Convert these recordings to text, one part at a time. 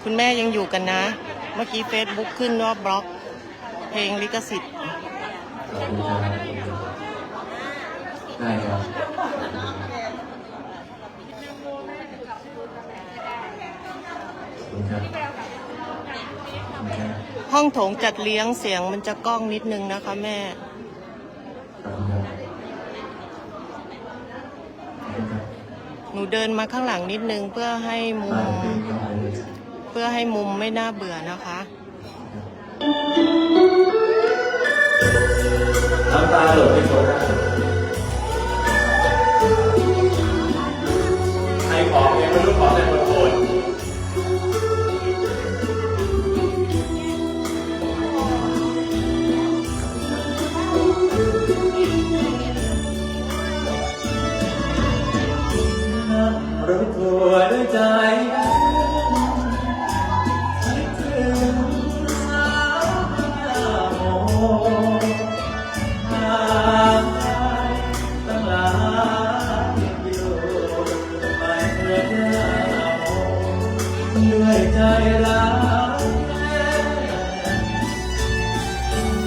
คุณแม่ยังอยู่กันนะ เมื่อกี้ Facebook ขึ้นว่าบล็อกเพลงลิขสิทธิ์ได้ครับห้องโถงจัดเลี้ยงเสียงมันจะก้องนิดนึงนะคะแม่หนูเดินมาข้างหลังนิดนึงเพื่อให้มุมไม่น่าเบื่อนะคะน้ำตาหลดไปโชว์ได้ใครขอเพลงไม่รู้ขอแต่คนโอนรถทัวร์ด้วยใจด้วยใจรัก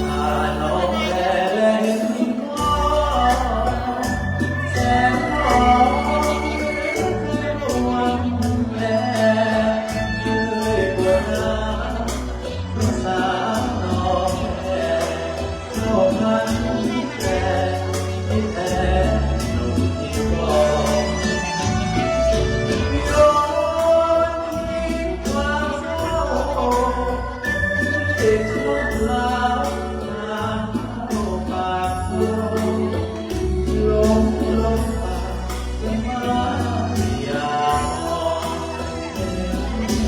ผ่านน้องแผ่เล่นพ่อแสนทองดวงแผ่ด้วยบัวน้ำสาวน้องแผ่โลกมันแก่ที่แท้หนุ่มที่ก่อนติดทุกลาวนาเข้าปากโลงปากจะมาอยากมอง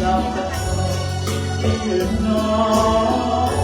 เราจะให้ยืนนอน